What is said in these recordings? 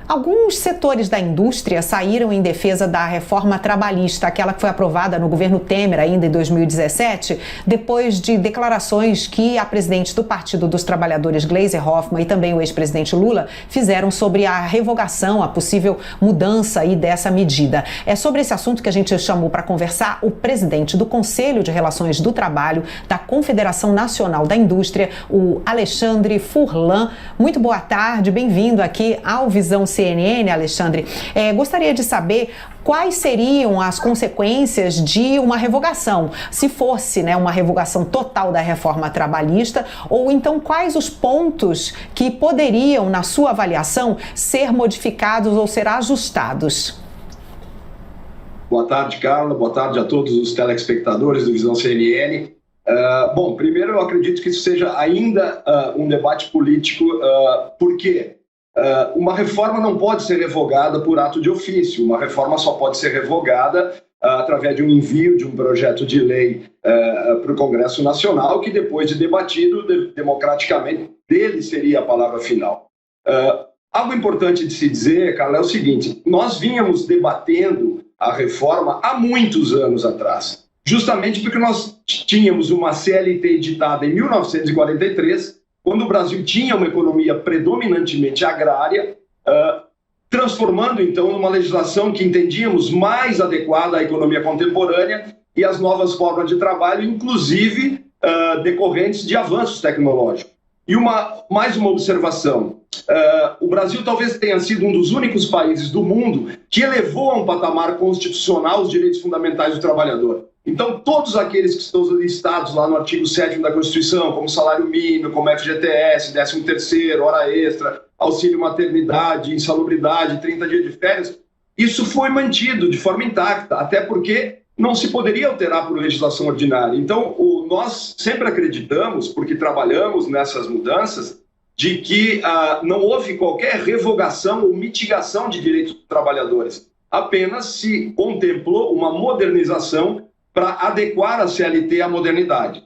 Alguns setores da indústria saíram em defesa da reforma trabalhista, aquela que foi aprovada no governo Temer ainda em 2017, depois de declarações que a presidente do Partido dos Trabalhadores, Gleisi Hoffmann, e também o ex-presidente Lula fizeram sobre a revogação, a possível mudança aí dessa medida. É sobre esse assunto que a gente chamou para conversar o presidente do Conselho de Relações do Trabalho da Confederação Nacional da Indústria, o Alexandre Furlan. Muito boa tarde, bem-vindo aqui ao Visão CNN, Alexandre. Gostaria de saber quais seriam as consequências de uma revogação, se fosse, uma revogação total da reforma trabalhista, ou então quais os pontos que poderiam, na sua avaliação, ser modificados ou ser ajustados. Boa tarde, Carla. Boa tarde a todos os telespectadores do Visão CNN. Bom, primeiro eu acredito que isso seja ainda um debate político, porque uma reforma não pode ser revogada por ato de ofício. Uma reforma só pode ser revogada através de um envio de um projeto de lei para o Congresso Nacional, que depois de debatido democraticamente, dele seria a palavra final. Algo importante de se dizer, Carla, é o seguinte: nós vínhamos debatendo a reforma há muitos anos atrás, justamente porque nós tínhamos uma CLT editada em 1943, quando o Brasil tinha uma economia predominantemente agrária, transformando então numa legislação que entendíamos mais adequada à economia contemporânea e às novas formas de trabalho, inclusive decorrentes de avanços tecnológicos. E mais uma observação: o Brasil talvez tenha sido um dos únicos países do mundo que elevou a um patamar constitucional os direitos fundamentais do trabalhador. Então, todos aqueles que estão listados lá no artigo 7º da Constituição, como salário mínimo, como FGTS, 13º, hora extra, auxílio maternidade, insalubridade, 30 dias de férias, isso foi mantido de forma intacta, até porque não se poderia alterar por legislação ordinária. Então, nós sempre acreditamos, porque trabalhamos nessas mudanças, de que não houve qualquer revogação ou mitigação de direitos dos trabalhadores. Apenas se contemplou uma modernização para adequar a CLT à modernidade.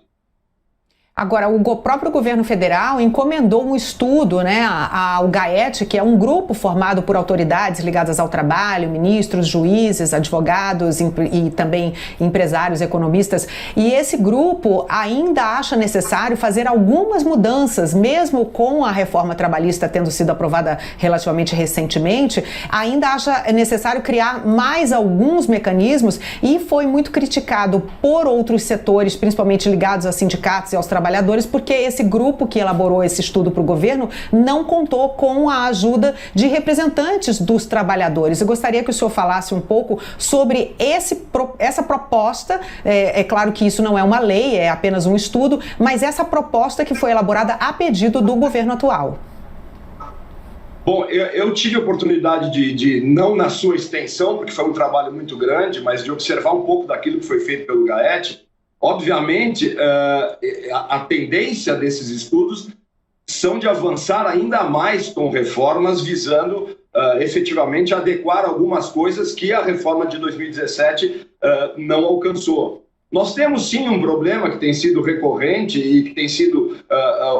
Agora, o próprio governo federal encomendou um estudo ao GAET, que é um grupo formado por autoridades ligadas ao trabalho, ministros, juízes, advogados e também empresários, economistas. E esse grupo ainda acha necessário fazer algumas mudanças, mesmo com a reforma trabalhista tendo sido aprovada relativamente recentemente, ainda acha necessário criar mais alguns mecanismos e foi muito criticado por outros setores, principalmente ligados a sindicatos e aos trabalhadores, porque esse grupo que elaborou esse estudo para o governo não contou com a ajuda de dos trabalhadores. Eu gostaria que o senhor falasse um pouco sobre essa proposta. É claro que isso não é uma lei, é apenas um estudo, mas essa proposta que foi elaborada a pedido do governo atual. Bom, eu tive a oportunidade de, não na sua extensão, porque foi um trabalho muito grande, mas de observar um pouco daquilo que foi feito pelo GAET. Obviamente, a tendência desses estudos são de avançar ainda mais com reformas visando efetivamente adequar algumas coisas que a reforma de 2017 não alcançou. Nós temos sim um problema que tem sido recorrente e que tem sido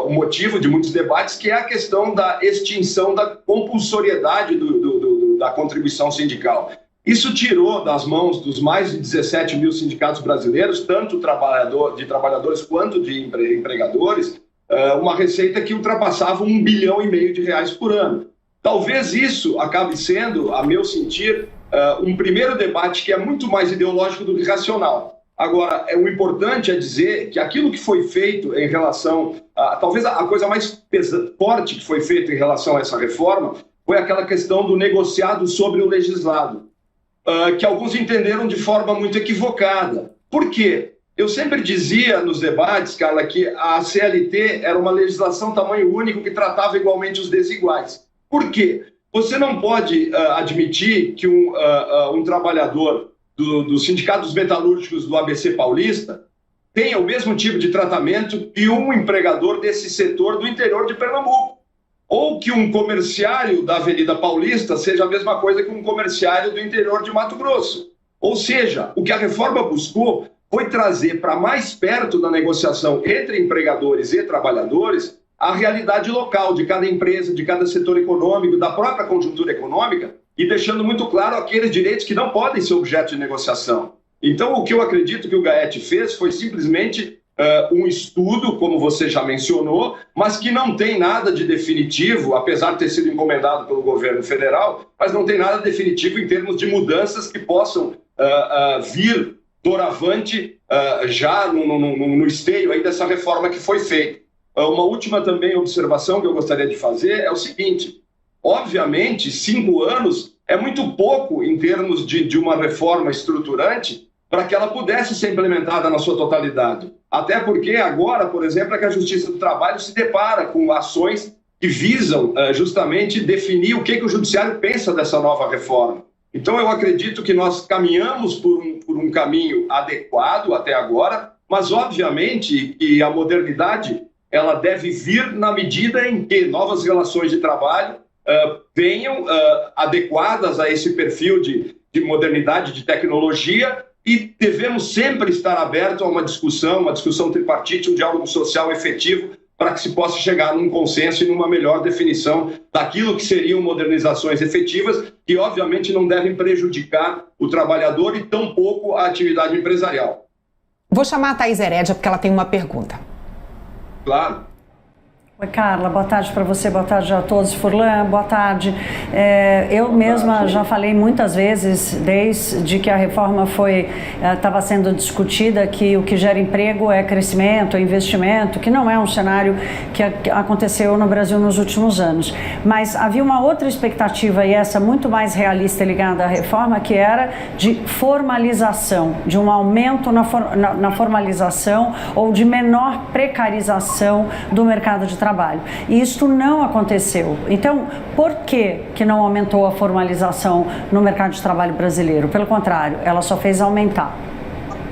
o motivo de muitos debates, que é a questão da extinção da compulsoriedade da contribuição sindical. Isso tirou das mãos dos mais de 17 mil sindicatos brasileiros, tanto de trabalhadores quanto de empregadores, uma receita que ultrapassava R$1,5 bilhão por ano. Talvez isso acabe sendo, a meu sentir, um primeiro debate que é muito mais ideológico do que racional. Agora, o importante é dizer que aquilo que foi feito em relação talvez a coisa mais forte que foi feita em relação a essa reforma foi aquela questão do negociado sobre o legislado, que alguns entenderam de forma muito equivocada. Por quê? Eu sempre dizia nos debates, Carla, que a CLT era uma legislação tamanho único que tratava igualmente os desiguais. Por quê? Você não pode admitir que um trabalhador do Sindicato dos Metalúrgicos do ABC Paulista tenha o mesmo tipo de tratamento que um empregador desse setor do interior de Pernambuco. Ou que um comerciário da Avenida Paulista seja a mesma coisa que um comerciário do interior de Mato Grosso. Ou seja, o que a reforma buscou foi trazer para mais perto da negociação entre empregadores e trabalhadores à realidade local de cada empresa, de cada setor econômico, da própria conjuntura econômica, e deixando muito claro aqueles direitos que não podem ser objeto de negociação. Então, o que eu acredito que o GAET fez foi simplesmente um estudo, como você já mencionou, mas que não tem nada de definitivo, apesar de ter sido encomendado pelo governo federal, mas não tem nada definitivo em termos de mudanças que possam vir doravante já no esteio aí dessa reforma que foi feita. Uma última também observação que eu gostaria de fazer é o seguinte: obviamente, 5 anos é muito pouco em termos de uma reforma estruturante para que ela pudesse ser implementada na sua totalidade. Até porque agora, por exemplo, é que a Justiça do Trabalho se depara com ações que visam justamente definir o que o Judiciário pensa dessa nova reforma. Então, eu acredito que nós caminhamos por um caminho adequado até agora, mas, obviamente, que a modernidade ela deve vir na medida em que novas relações de trabalho venham adequadas a esse perfil de modernidade, de tecnologia, e devemos sempre estar abertos a uma discussão tripartite, um diálogo social efetivo, para que se possa chegar num consenso e numa melhor definição daquilo que seriam modernizações efetivas, que obviamente não devem prejudicar o trabalhador e tampouco a atividade empresarial. Vou chamar a Thaís Herédia porque ela tem uma pergunta. Claro. Oi, Carla, boa tarde para você, boa tarde a todos. Furlan, boa tarde. Eu mesma já falei muitas vezes, desde que a reforma estava sendo discutida, que o que gera emprego é crescimento, é investimento, que não é um cenário que aconteceu no Brasil nos últimos anos. Mas havia uma outra expectativa, e essa muito mais realista ligada à reforma, que era de formalização, de um aumento na formalização ou de menor precarização do mercado de trabalho. E isto não aconteceu. Então, por que não aumentou a formalização no mercado de trabalho brasileiro? Pelo contrário, ela só fez aumentar.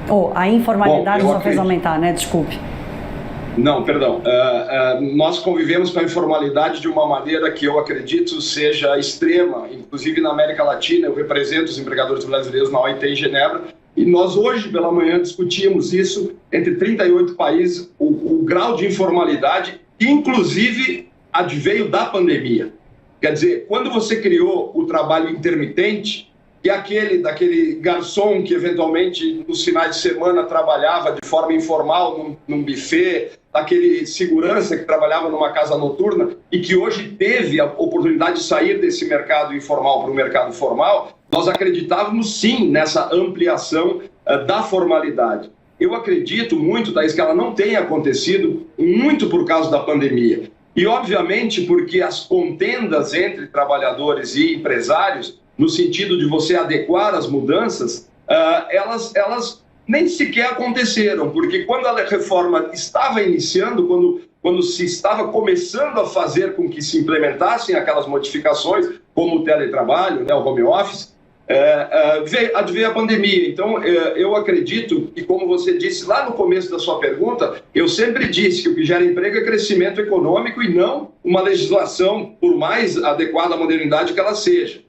Ou a informalidade só fez aumentar, né? Desculpe. Não, perdão. Nós convivemos com a informalidade de uma maneira que eu acredito seja extrema. Inclusive na América Latina, eu represento os empregadores brasileiros na OIT em Genebra, e nós hoje pela manhã discutimos isso entre 38 países, o grau de informalidade, inclusive adveio da pandemia. Quer dizer, quando você criou o trabalho intermitente, que é daquele garçom que eventualmente nos finais de semana trabalhava de forma informal num buffet, daquele segurança que trabalhava numa casa noturna e que hoje teve a oportunidade de sair desse mercado informal para o mercado formal, nós acreditávamos sim nessa ampliação da formalidade. Eu acredito muito, Thaís, que ela não tenha acontecido muito por causa da pandemia. E, obviamente, porque as contendas entre trabalhadores e empresários, no sentido de você adequar as mudanças, elas nem sequer aconteceram. Porque quando a reforma estava iniciando, quando se estava começando a fazer com que se implementassem aquelas modificações, como o teletrabalho, né, o home office, adveio a pandemia. Então, eu acredito que, como você disse lá no começo da sua pergunta, eu sempre disse que o que gera emprego é crescimento econômico e não uma legislação, por mais adequada à modernidade que ela seja.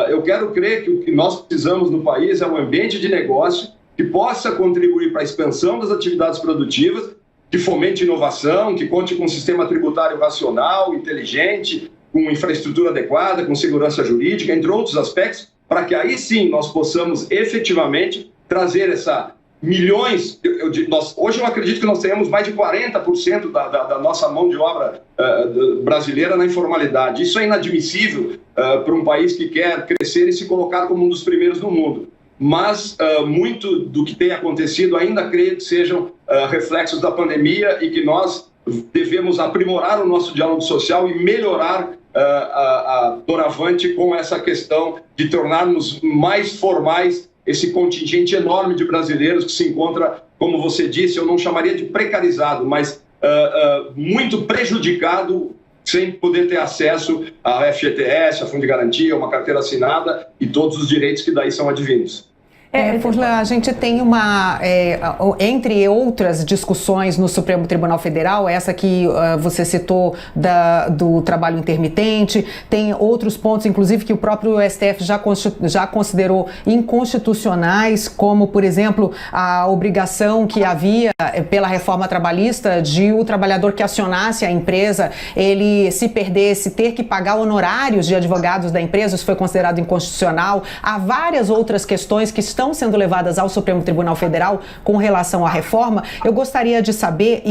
Eu quero crer que o que nós precisamos no país é um ambiente de negócio que possa contribuir para a expansão das atividades produtivas, que fomente inovação, que conte com um sistema tributário racional, inteligente, com infraestrutura adequada, com segurança jurídica, entre outros aspectos, para que aí sim nós possamos efetivamente trazer milhões. Hoje eu acredito que nós tenhamos mais de 40% da nossa mão de obra brasileira na informalidade. Isso é inadmissível para um país que quer crescer e se colocar como um dos primeiros do mundo. Mas muito do que tem acontecido ainda creio que sejam reflexos da pandemia e que nós devemos aprimorar o nosso diálogo social e melhorar doravante com essa questão de tornarmos mais formais esse contingente enorme de brasileiros que se encontra, como você disse, eu não chamaria de precarizado, mas muito prejudicado, sem poder ter acesso a FGTS, a Fundo de Garantia, uma carteira assinada e todos os direitos que daí são advindos. Furlan, a gente tem entre outras discussões no Supremo Tribunal Federal, essa que você citou do trabalho intermitente, tem outros pontos, inclusive, que o próprio STF já considerou inconstitucionais, como, por exemplo, a obrigação que havia pela reforma trabalhista de o trabalhador que acionasse a empresa, ele se perdesse, ter que pagar honorários de advogados da empresa, isso foi considerado inconstitucional. Há várias outras questões que estão sendo levadas ao Supremo Tribunal Federal com relação à reforma. Eu gostaria de saber,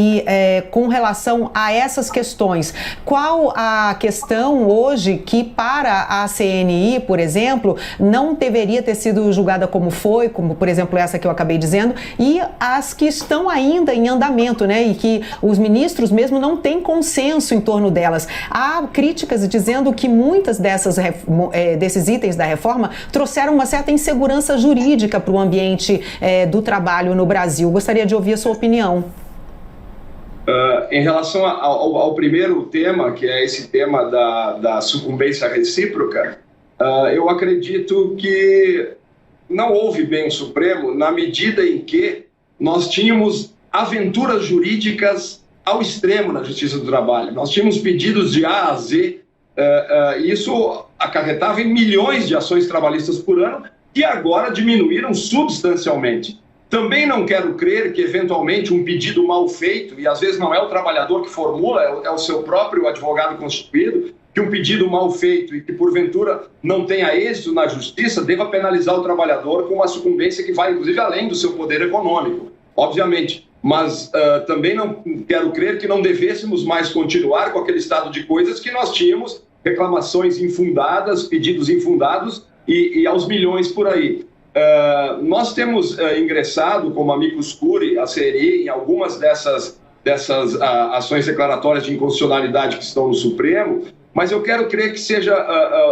com relação a essas questões, qual a questão hoje que para a CNI, por exemplo, não deveria ter sido julgada como foi, como, por exemplo, essa que eu acabei dizendo, e as que estão ainda em andamento, né, e que os ministros mesmo não têm consenso em torno delas. Há críticas dizendo que muitas desses itens da reforma trouxeram uma certa insegurança jurídica para o ambiente do trabalho no Brasil. Gostaria de ouvir a sua opinião. Em relação ao primeiro tema, que é esse tema da sucumbência recíproca, eu acredito que não houve bem o Supremo na medida em que nós tínhamos aventuras jurídicas ao extremo na Justiça do Trabalho. Nós tínhamos pedidos de A a Z, e isso acarretava em milhões de ações trabalhistas por ano, que agora diminuíram substancialmente. Também não quero crer que, eventualmente, um pedido mal feito, e às vezes não é o trabalhador que formula, é o seu próprio advogado constituído, que um pedido mal feito e que, porventura, não tenha êxito na justiça, deva penalizar o trabalhador com uma sucumbência que vai, inclusive, além do seu poder econômico, obviamente. Mas também não quero crer que não devêssemos mais continuar com aquele estado de coisas que nós tínhamos, reclamações infundadas, pedidos infundados, e aos milhões por aí. Nós temos ingressado como amicus curiae a CNI em algumas dessas ações declaratórias de inconstitucionalidade que estão no Supremo, mas eu quero crer que seja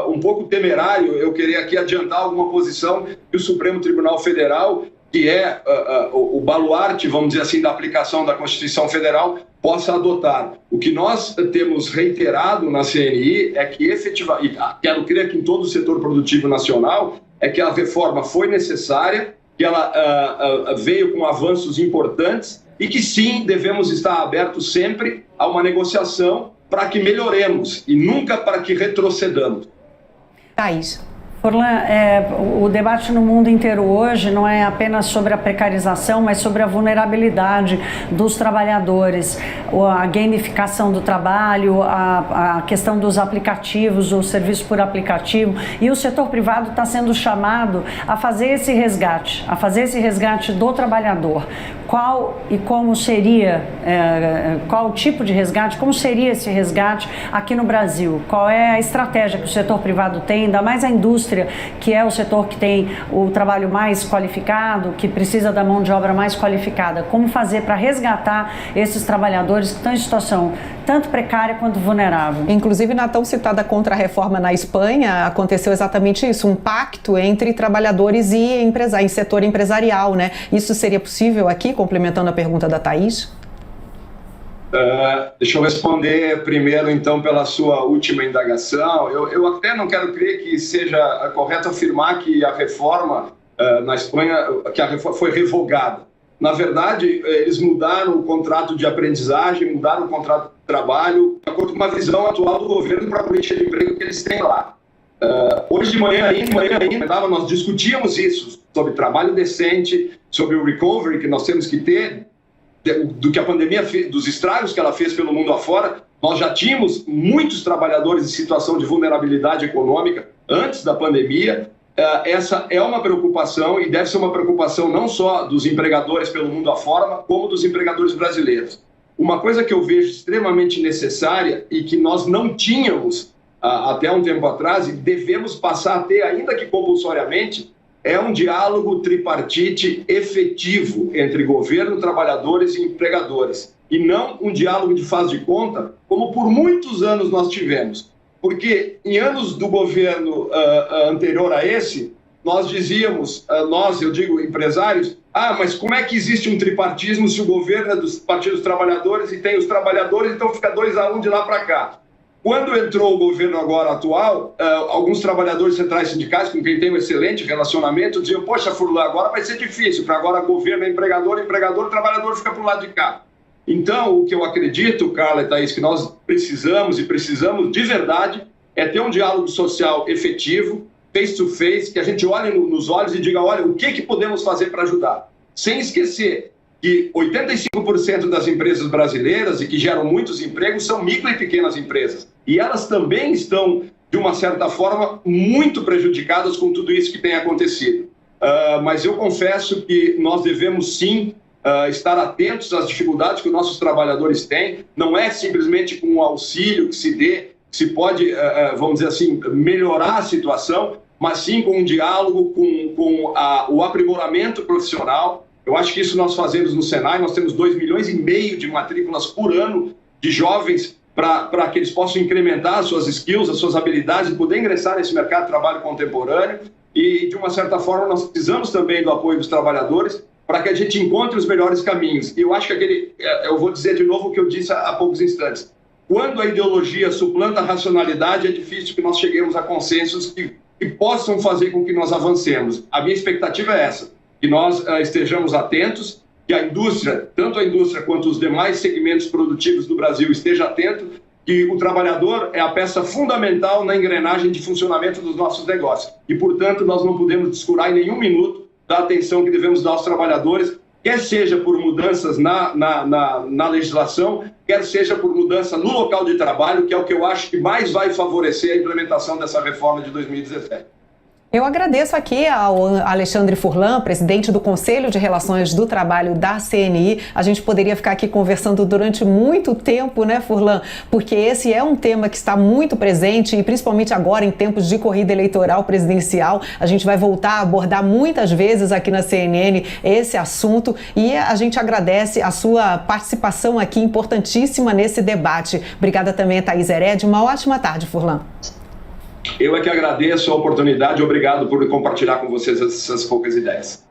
um pouco temerário eu querer aqui adiantar alguma posição que o Supremo Tribunal Federal, que é o baluarte, vamos dizer assim, da aplicação da Constituição Federal, possa adotar. O que nós temos reiterado na CNI é que efetivamente, quero crer que em todo o setor produtivo nacional, é que a reforma foi necessária, que ela veio com avanços importantes e que sim, devemos estar abertos sempre a uma negociação para que melhoremos e nunca para que retrocedamos. Thaís. Furlan, o debate no mundo inteiro hoje não é apenas sobre a precarização, mas sobre a vulnerabilidade dos trabalhadores, a gamificação do trabalho, a questão dos aplicativos, o serviço por aplicativo, e o setor privado está sendo chamado a fazer esse resgate do trabalhador. Qual e como seria, qual tipo de resgate, como seria esse resgate aqui no Brasil? Qual é a estratégia que o setor privado tem, ainda mais a indústria, que é o setor que tem o trabalho mais qualificado, que precisa da mão de obra mais qualificada? Como fazer para resgatar esses trabalhadores que estão em situação tanto precária quanto vulnerável? Inclusive, na tão citada contra-reforma na Espanha, aconteceu exatamente isso, um pacto entre trabalhadores e setor empresarial, né? Isso seria possível aqui, complementando a pergunta da Thaís? Deixa eu responder primeiro, então, pela sua última indagação. Eu até não quero crer que seja correto afirmar que a reforma na Espanha, que a reforma foi revogada. Na verdade, eles mudaram o contrato de aprendizagem, mudaram o contrato de trabalho, de acordo com uma visão atual do governo para a política de emprego que eles têm lá. Hoje de manhã ainda, nós discutíamos isso, sobre trabalho decente, sobre o recovery que nós temos que ter, do que a pandemia fez, dos estragos que ela fez pelo mundo afora. Nós já tínhamos muitos trabalhadores em situação de vulnerabilidade econômica antes da pandemia. Essa é uma preocupação e deve ser uma preocupação não só dos empregadores pelo mundo afora, como dos empregadores brasileiros. Uma coisa que eu vejo extremamente necessária e que nós não tínhamos até um tempo atrás e devemos passar a ter, ainda que compulsoriamente, é um diálogo tripartite efetivo entre governo, trabalhadores e empregadores. E não um diálogo de faz de conta, como por muitos anos nós tivemos. Porque em anos do governo anterior a esse, nós dizíamos, eu digo empresários, mas como é que existe um tripartismo se o governo é dos partidos trabalhadores e tem os trabalhadores, então fica 2-1 de lá para cá. Quando entrou o governo agora atual, alguns trabalhadores centrais sindicais, com quem tem um excelente relacionamento, diziam, poxa, Furlan, agora vai ser difícil, porque agora governo é empregador, o trabalhador fica para o lado de cá. Então, o que eu acredito, Carla e Thaís, que nós precisamos de verdade, é ter um diálogo social efetivo, face to face, que a gente olhe nos olhos e diga, olha, o que podemos fazer para ajudar? Sem esquecer que 85% das empresas brasileiras e que geram muitos empregos são micro e pequenas empresas. E elas também estão, de uma certa forma, muito prejudicadas com tudo isso que tem acontecido. Mas eu confesso que nós devemos, sim, estar atentos às dificuldades que os nossos trabalhadores têm. Não é simplesmente com o auxílio que se pode, vamos dizer assim, melhorar a situação, mas sim com um diálogo, com o aprimoramento profissional. Eu acho que isso nós fazemos no Senai. Nós temos 2,5 milhões de matrículas por ano de jovens para que eles possam incrementar as suas skills, as suas habilidades e poder ingressar nesse mercado de trabalho contemporâneo. E, de uma certa forma, nós precisamos também do apoio dos trabalhadores para que a gente encontre os melhores caminhos. E eu acho que eu vou dizer de novo o que eu disse há poucos instantes. Quando a ideologia suplanta a racionalidade, é difícil que nós cheguemos a consensos que possam fazer com que nós avancemos. A minha expectativa é essa, que nós estejamos atentos, que a indústria, tanto a indústria quanto os demais segmentos produtivos do Brasil esteja atento, que o trabalhador é a peça fundamental na engrenagem de funcionamento dos nossos negócios. E, portanto, nós não podemos descurar em nenhum minuto da atenção que devemos dar aos trabalhadores, quer seja por mudanças na legislação, quer seja por mudança no local de trabalho, que é o que eu acho que mais vai favorecer a implementação dessa reforma de 2017. Eu agradeço aqui ao Alexandre Furlan, presidente do Conselho de Relações do Trabalho da CNI. A gente poderia ficar aqui conversando durante muito tempo, né, Furlan? Porque esse é um tema que está muito presente e principalmente agora em tempos de corrida eleitoral presidencial. A gente vai voltar a abordar muitas vezes aqui na CNN esse assunto e a gente agradece a sua participação aqui importantíssima nesse debate. Obrigada também a Thaís Hered. Uma ótima tarde, Furlan. Eu é que agradeço a oportunidade, obrigado por compartilhar com vocês essas poucas ideias.